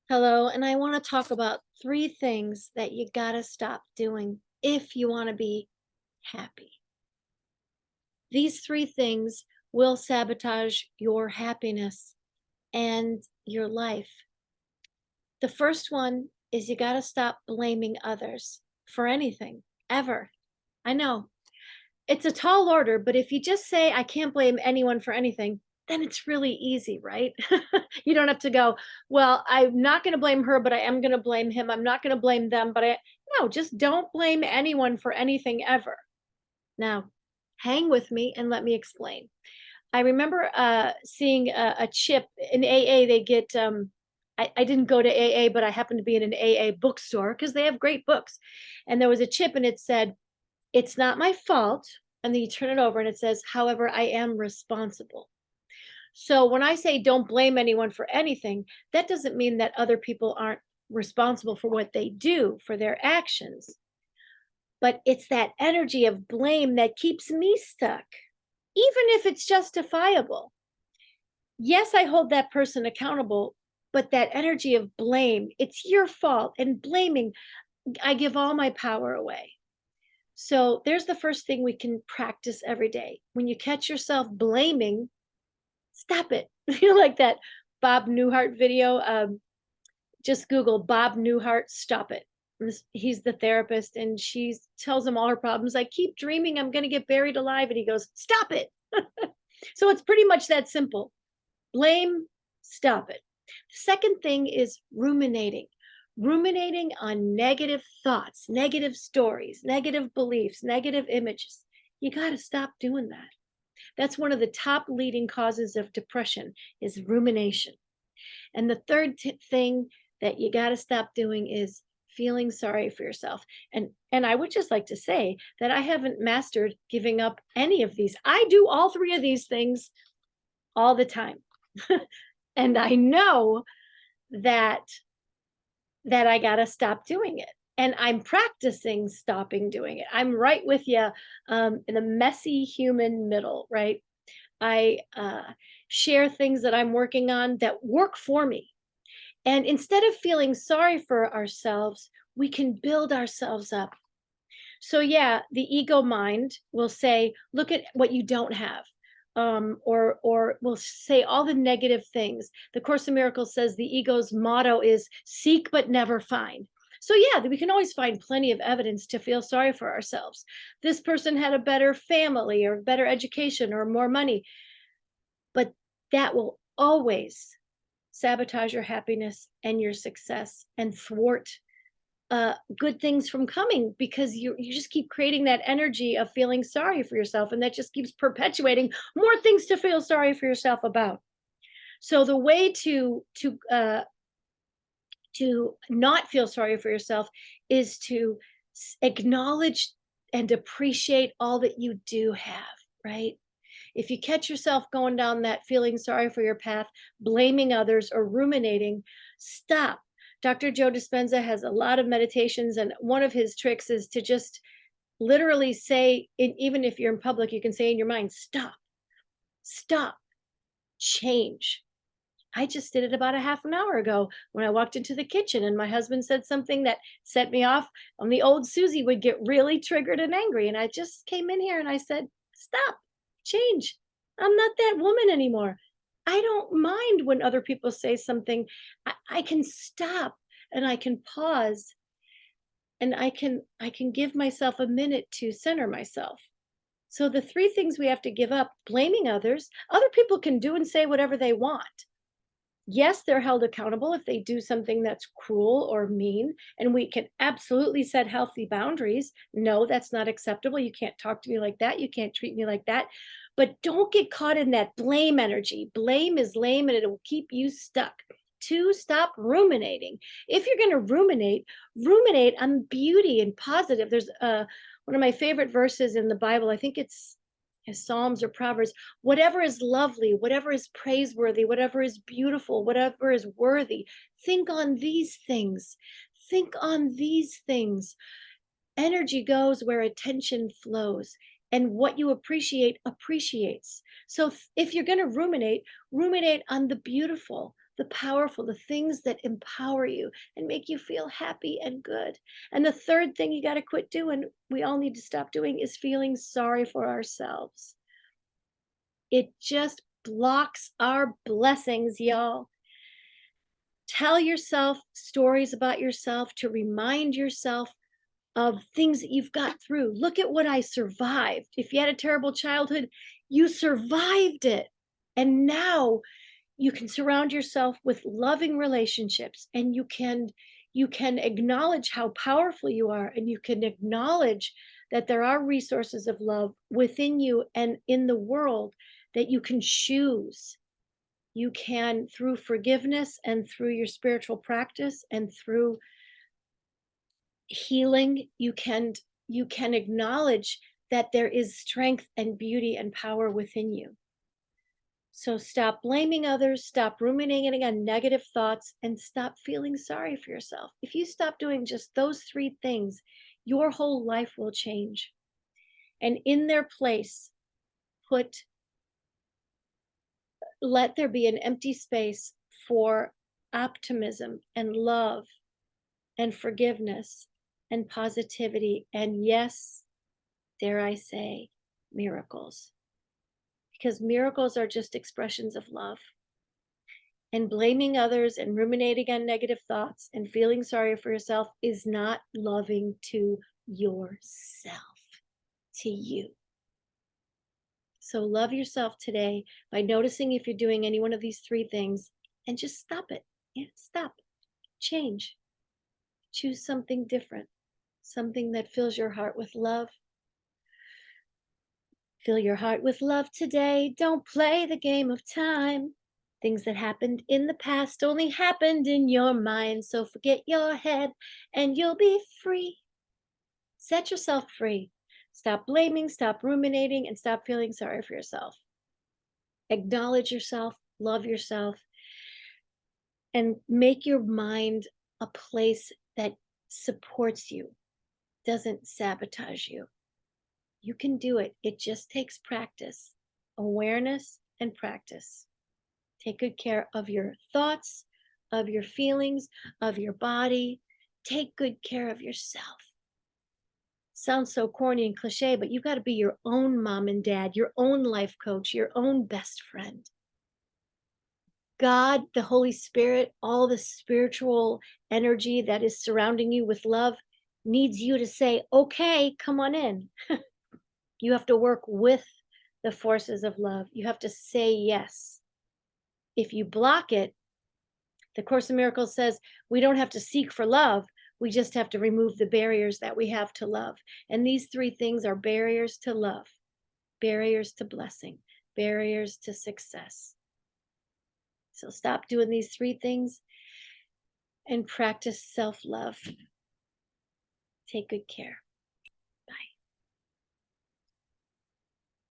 Hello, and I want to talk about three things that you got to stop doing if you want to be happy. These three things will sabotage your happiness and your life. The first one is you got to stop blaming others for anything, ever. I know it's a tall order, but if you just say, I can't blame anyone for anything, then it's really easy, right? You don't have to go, well, I'm not going to blame her, but I am going to blame him. I'm not going to blame them, but no, just don't blame anyone for anything ever. Now, hang with me and let me explain. I remember seeing a chip in AA. They get, I didn't go to AA, but I happened to be in an AA bookstore because they have great books. And there was a chip and it said, it's not my fault. And then you turn it over and it says, however, I am responsible. So when I say don't blame anyone for anything, that doesn't mean that other people aren't responsible for what they do, for their actions. But it's that energy of blame that keeps me stuck, even if it's justifiable. Yes, I hold that person accountable, but that energy of blame, it's your fault. And blaming, I give all my power away. So there's the first thing we can practice every day. When you catch yourself blaming, stop it. You know, like that Bob Newhart video. Just Google Bob Newhart, stop it. He's the therapist, and she tells him all her problems. I keep dreaming I'm going to get buried alive. And he goes, stop it. So it's pretty much that simple. Blame, stop it. The second thing is ruminating on negative thoughts, negative stories, negative beliefs, negative images. You got to stop doing that. That's one of the top leading causes of depression is rumination. And the third thing that you got to stop doing is feeling sorry for yourself. And I would just like to say that I haven't mastered giving up any of these. I do all three of these things all the time. And I know that I got to stop doing it. And I'm practicing stopping doing it. I'm right with you in the messy human middle, right? I share things that I'm working on that work for me. And instead of feeling sorry for ourselves, we can build ourselves up. So, yeah, the ego mind will say, look at what you don't have. Or will say all the negative things. The Course in Miracles says the ego's motto is seek but never find. So yeah, we can always find plenty of evidence to feel sorry for ourselves. This person had a better family or better education or more money, but that will always sabotage your happiness and your success and thwart good things from coming because you just keep creating that energy of feeling sorry for yourself, and that just keeps perpetuating more things to feel sorry for yourself about. So the way to not feel sorry for yourself is to acknowledge and appreciate all that you do have, right? If you catch yourself going down that feeling sorry for your path, blaming others or ruminating, stop. Dr. Joe Dispenza has a lot of meditations, and one of his tricks is to just literally say, even if you're in public, you can say in your mind, stop, stop, change. I just did it about a half an hour ago when I walked into the kitchen and my husband said something that set me off. On the old Susie would get really triggered and angry. And I just came in here and I said, stop, change. I'm not that woman anymore. I don't mind when other people say something. I can stop and I can pause and I can give myself a minute to center myself. So the three things we have to give up: blaming others. Other people can do and say whatever they want. Yes, they're held accountable if they do something that's cruel or mean, and we can absolutely set healthy boundaries. No, that's not acceptable. You can't talk to me like that. You can't treat me like that. But don't get caught in that blame energy. Blame is lame and it will keep you stuck. Two, stop ruminating. If you're going to ruminate on beauty and positive. There's one of my favorite verses in the Bible. I think it's Psalms or Proverbs. Whatever is lovely, whatever is praiseworthy, whatever is beautiful, whatever is worthy, think on these things. Think on these things. Energy goes where attention flows, and what you appreciate appreciates. So if you're going to ruminate on the beautiful, the powerful, the things that empower you and make you feel happy and good. And the third thing you got to quit doing, we all need to stop doing, is feeling sorry for ourselves. It just blocks our blessings, y'all. Tell yourself stories about yourself to remind yourself of things that you've got through. Look at what I survived. If you had a terrible childhood, you survived it. And now you can surround yourself with loving relationships, and you can acknowledge how powerful you are, and you can acknowledge that there are resources of love within you and in the world that you can choose. You can, through forgiveness and through your spiritual practice and through healing, you can acknowledge that there is strength and beauty and power within you. So stop blaming others, stop ruminating on negative thoughts, and stop feeling sorry for yourself. If you stop doing just those three things, your whole life will change. And in their place, let there be an empty space for optimism and love and forgiveness and positivity. And yes, dare I say, miracles. Because miracles are just expressions of love. And blaming others and ruminating on negative thoughts and feeling sorry for yourself is not loving to yourself, to you. So love yourself today by noticing if you're doing any one of these three things, and just stop it. Yeah, stop. Change. Choose something different, something that fills your heart with love. Fill your heart with love today. Don't play the game of time. Things that happened in the past only happened in your mind. So forget your head and you'll be free. Set yourself free. Stop blaming, stop ruminating, and stop feeling sorry for yourself. Acknowledge yourself, love yourself, and make your mind a place that supports you, doesn't sabotage you. You can do it. It just takes practice, awareness, and practice. Take good care of your thoughts, of your feelings, of your body. Take good care of yourself. Sounds so corny and cliche, but you got to be your own mom and dad, your own life coach, your own best friend. God, the Holy Spirit, all the spiritual energy that is surrounding you with love needs you to say, okay, come on in. You have to work with the forces of love. You have to say yes. If you block it, the Course in Miracles says we don't have to seek for love. We just have to remove the barriers that we have to love. And these three things are barriers to love, barriers to blessing, barriers to success. So stop doing these three things and practice self-love. Take good care.